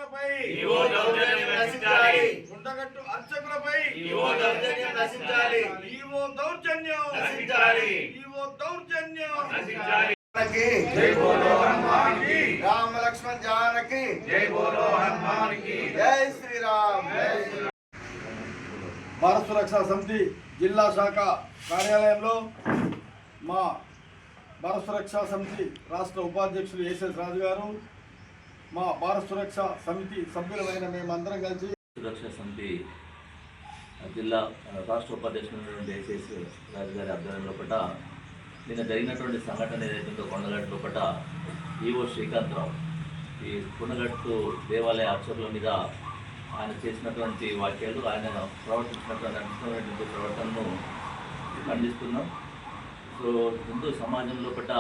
అర్చకులపై గుండగట్టు అర్చకులపై EO దౌర్జన్యం రామ లక్ష్మణ్ జానకి జై బోలో హనుమాన్ కి జై శ్రీరామ్. భారత సురక్షా సమితి జిల్లా శాఖ కార్యాలయంలో మా భారత సురక్షా సమితి రాష్ట్ర ఉపాధ్యక్షులు ఎస్ఎస్ రాజు గారు, మా భారత సురక్షా సమితి సభ్యులమైన మేమందరం కలిసి సురక్షా సమితి జిల్లా రాష్ట్ర ఉపాధ్యక్షులు ఎస్ఎస్ రాజు గారి ఆధ్వర్యంలో నిన్న జరిగినటువంటి సంఘటన ఏదైతుందో కొండగట్టు లోపల ఈవో శ్రీకాంతరావు ఈ కొండగట్టు దేవాలయ అర్చకుల మీద ఆయన చేసినటువంటి వాక్యాలు, ఆయన ప్రవర్తించినటువంటి ప్రవర్తనను ఖండిస్తున్నాం. సో హిందూ సమాజం లోపల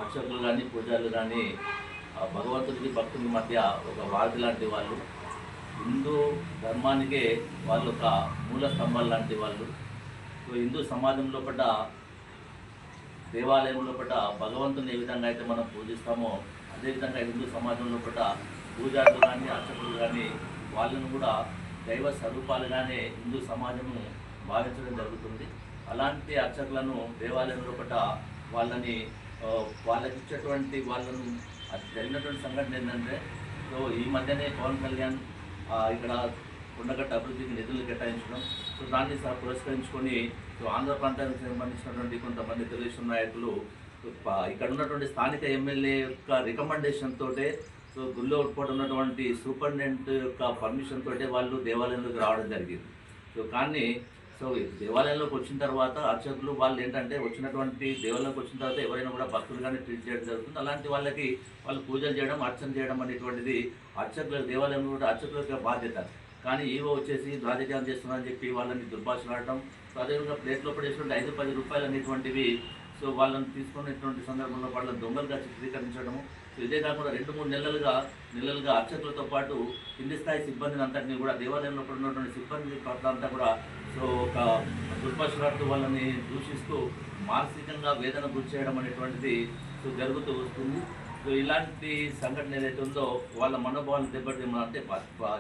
అర్చకులు కానీ పూజారులు కానీ భగవంతుడికి భక్తుల మధ్య ఒక వారధి లాంటి వాళ్ళు, హిందూ ధర్మానికే వాళ్ళు ఒక మూల స్తంభాలు లాంటి వాళ్ళు. సో హిందూ సమాజం లోపల దేవాలయం లోపల భగవంతుని ఏ విధంగా అయితే మనం పూజిస్తామో అదేవిధంగా హిందూ సమాజం లోపల పూజారులు కానీ అర్చకులు కానీ వాళ్ళను కూడా దైవ స్వరూపాలుగానే హిందూ సమాజము భావించడం జరుగుతుంది. అలాంటి అర్చకులను దేవాలయం లోపల వాళ్ళకి ఇచ్చేటువంటి వాళ్ళను జరిగినటువంటి సంఘటన ఏంటంటే, సో ఈ మధ్యనే పవన్ కళ్యాణ్ ఇక్కడ కొండగట్టు అభివృద్ధికి నిధులు కేటాయించడం, సో దాన్ని పురస్కరించుకొని సో ఆంధ్ర ప్రాంతానికి సంబంధించినటువంటి కొంతమంది తెలుగుదేశం నాయకులు ఇక్కడ ఉన్నటువంటి స్థానిక ఎమ్మెల్యే యొక్క రికమెండేషన్ తోటే, సో గుళ్ళో ఉన్నటువంటి సూపరింటెండెంట్ యొక్క పర్మిషన్ తోటే వాళ్ళు దేవాలయంలోకి రావడం జరిగింది. సో కానీ దేవాలయంలోకి వచ్చిన తర్వాత అర్చకులు వాళ్ళు ఏంటంటే వచ్చినటువంటి దేవాలయంలోకి వచ్చిన తర్వాత ఎవరైనా కూడా భక్తులుగానే ట్రీట్ చేయడం జరుగుతుంది. అలాంటి వాళ్ళకి వాళ్ళు పూజలు చేయడం, అర్చన చేయడం అనేటువంటిది అర్చకుల దేవాలయంలో కూడా అర్చకుల యొక్క బాధ్యత. కానీ ఈవో వచ్చేసి రాజకీయాలు చేస్తున్నారని చెప్పి వాళ్ళని దుర్భాషలాడటం, సో అదేవిధంగా ప్లేట్లో పడేటువంటి 5-10 రూపాయలు అనేటువంటివి సో వాళ్ళని తీసుకునేటువంటి సందర్భంలో వాళ్ళని దొంగలుగా చిత్రీకరించడము. సో ఇదే కాకుండా 2-3 నెలలుగా అర్చకులతో పాటు కింది స్థాయి సిబ్బందిని అంతటినీ కూడా దేవాలయంలో ఉన్నటువంటి సిబ్బంది పట్ల అంతా కూడా సో ఒక దుర్భాషలాడుతూ వాళ్ళని దూషిస్తూ మానసికంగా వేదన గురి చేయడం అనేటువంటిది సో జరుగుతూ వస్తుంది. సో ఇలాంటి సంఘటన ఏదైతే ఉందో వాళ్ళ మనోభావాలను దెబ్బతీయడం అంటే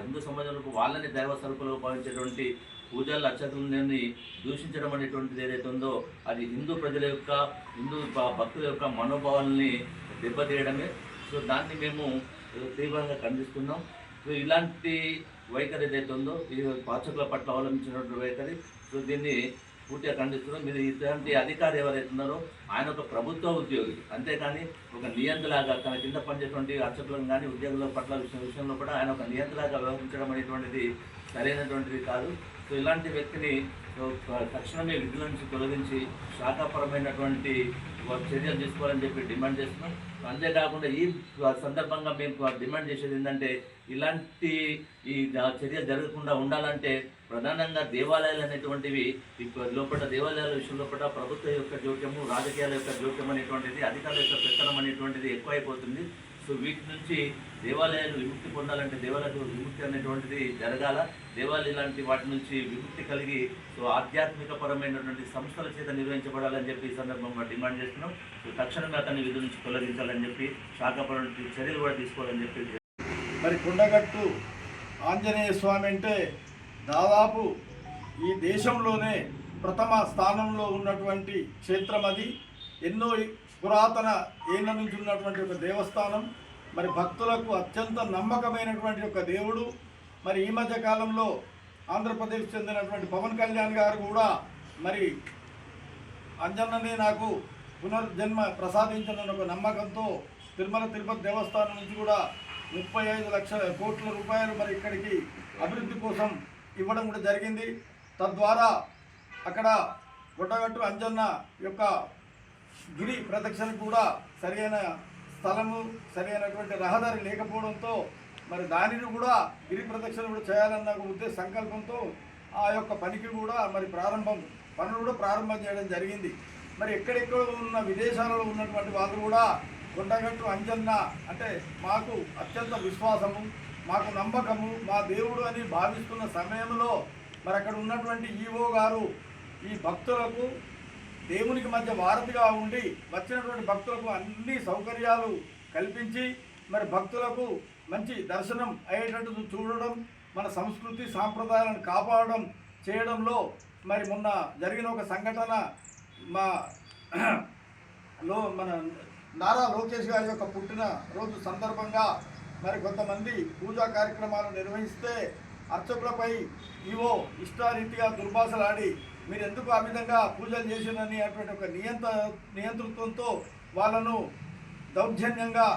హిందూ సమాజంలో వాళ్ళని దైవ స్వరూపంలో భావించేటువంటి పూజలు అర్చకులని దూషించడం అనేటువంటిది ఏదైతే ఉందో అది హిందూ ప్రజల యొక్క హిందూ భక్తుల యొక్క మనోభావాలని దెబ్బతీయడమే. సో దాన్ని మేము తీవ్రంగా ఖండిస్తున్నాం. సో ఇలాంటి వైఖరి ఏదైతే ఉందో ఈ అర్చకుల పట్ల అవలంబించినటువంటి వైఖరి, సో దీన్ని పూర్తిగా ఖండిస్తున్నాం. మీరు ఇలాంటి అధికారి ఎవరైతే ఉన్నారో ఆయన ఒక ప్రభుత్వ ఉద్యోగి, అంతేకాని ఒక నియంత్రలాగా తన కింద పనిచేటువంటి అర్చకులను కానీ ఉద్యోగుల పట్ల విషయంలో కూడా ఆయన ఒక నియంత్రలాగా వ్యవహరించడం అనేటువంటిది సరైనటువంటిది కాదు. సో ఇలాంటి వ్యక్తిని తక్షణమే విధుల నుంచి తొలగించి శాఖాపరమైనటువంటి చర్యలు తీసుకోవాలని చెప్పి డిమాండ్ చేస్తున్నాం. అంతేకాకుండా ఈ సందర్భంగా మేము డిమాండ్ చేసేది ఏంటంటే ఇలాంటి ఈ చర్యలు జరగకుండా ఉండాలంటే ప్రధానంగా దేవాలయాలు అనేటువంటివి లోపల దేవాలయాల విషయం లోపల ప్రభుత్వం యొక్క జోక్యము, రాజకీయాల యొక్క జోక్యం అనేటువంటిది, అధికారుల యొక్క పెత్తనం అనేటువంటిది ఎక్కువైపోతుంది. సో వీటి నుంచి దేవాలయాలు విముక్తి పొందాలంటే దేవాలయాలు విముక్తి అనేటువంటిది జరగాల. దేవాలయాలు ఇలాంటి వాటి నుంచి విముక్తి కలిగి సో ఆధ్యాత్మిక పరమైనటువంటి సంస్థల చేత నిర్వహించబడాలని చెప్పి ఈ సందర్భంగా డిమాండ్ చేస్తున్నాం. సో తక్షణమే అతన్ని విధుల నుంచి తొలగించాలని చెప్పి శాఖాపరమైన చర్యలు కూడా తీసుకోవాలని చెప్పి. మరి కొండగట్టు ఆంజనేయ స్వామి అంటే దాదాపు ఈ దేశంలోనే ప్రథమ స్థానంలో ఉన్నటువంటి క్షేత్రం. అది ఎన్నో పురాతన ఏళ్ళ నుంచి ఉన్నటువంటి ఒక దేవస్థానం. మరి భక్తులకు అత్యంత నమ్మకమైనటువంటి ఒక దేవుడు. మరి ఈ మధ్య కాలంలో ఆంధ్రప్రదేశ్ చెందినటువంటి పవన్ కళ్యాణ్ గారు కూడా మరి అంజన్ననే నాకు పునర్జన్మ ప్రసాదించిన ఒక నమ్మకంతో తిరుపతి దేవస్థానం నుంచి కూడా 35 లక్షల కోట్ల రూపాయలు మరి ఇక్కడికి అభివృద్ధి కోసం ఇవ్వడం కూడా జరిగింది. తద్వారా అక్కడ కొండగట్టు అంజన్న యొక్క గిరి ప్రదక్షిణ కూడా సరైన స్థలము, సరైనటువంటి రహదారి లేకపోవడంతో మరి దానిని కూడా గిరి ప్రదక్షిణ కూడా చేయాలన్న ఉద్దేశ సంకల్పంతో ఆ యొక్క పనికి కూడా మరి పనులు కూడా ప్రారంభం చేయడం జరిగింది. మరి ఎక్కడెక్కడ ఉన్న విదేశాలలో ఉన్నటువంటి వాళ్ళు కూడా కొండగట్టు అంజన్న అంటే మాకు అత్యంత విశ్వాసము, మాకు నమ్మకము, మా దేవుడు అని భావిస్తున్న సమయంలో మరి అక్కడ ఉన్నటువంటి ఈవో గారు ఈ భక్తులకు దేవునికి మధ్య వారధిగా ఉండి వచ్చినటువంటి భక్తులకు అన్ని సౌకర్యాలు కల్పించి మరి భక్తులకు మంచి దర్శనం అయ్యేటట్టు చూడడం, మన సంస్కృతి సాంప్రదాయాలను కాపాడడం చేయడంలో మరి మొన్న జరిగిన ఒక సంఘటన మా మన నారా లోకేష్ గారి యొక్క పుట్టిన రోజు సందర్భంగా మరి కొంతమంది పూజా కార్యక్రమాలు నిర్వహిస్తే అర్చకులపై ఈవో ఇష్టారీతిగా దుర్భాషలాడి మీరు ఎందుకు ఆ విధంగా పూజలు చేసినని అటువంటి ఒక నియంతృత్వంతో వాళ్ళను దౌర్జన్యంగా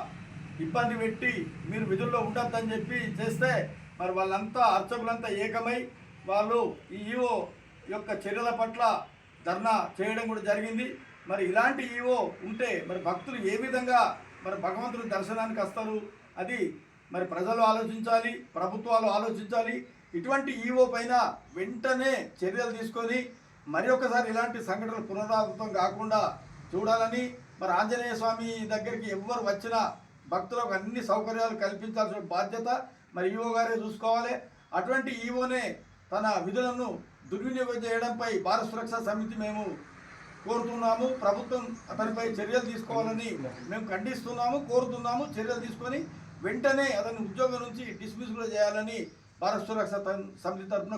ఇబ్బంది పెట్టి మీరు విధుల్లో ఉండొద్దని చెప్పి చేస్తే మరి వాళ్ళంతా అర్చకులంతా ఏకమై వాళ్ళు ఈ ఈవో యొక్క చర్యల పట్ల ధర్నా చేయడం కూడా జరిగింది. మరి ఇలాంటి ఈవో ఉంటే మరి భక్తులు ఏ విధంగా మరి భగవంతుడి దర్శనానికి వస్తారు? అది మరి ప్రజలు ఆలోచించాలి, ప్రభుత్వాలు ఆలోచించాలి. ఇటువంటి ఈవో పైన వెంటనే చర్యలు తీసుకొని మరి ఒకసారి ఇలాంటి సంఘటనలు పునరావృతం కాకుండా చూడాలని, మరి ఆంజనేయ స్వామి దగ్గరికి ఎవ్వరు వచ్చినా భక్తులకు అన్ని సౌకర్యాలు కల్పించాల్సిన బాధ్యత మరి ఈవో గారే చూసుకోవాలి. అటువంటి ఈవోనే తన విధులను దుర్వినియోగం చేయడంపై భారత సురక్షా సమితి మేము కోరుతున్నాము. ప్రభుత్వం అతనిపై చర్యలు తీసుకోవాలని మేము ఖండిస్తున్నాము, కోరుతున్నాము. చర్యలు తీసుకొని వెంటనే అతని ఉద్యోగం నుంచి డిస్మిస్ కూడా చేయాలని భారత సురక్షా సమితి తరఫున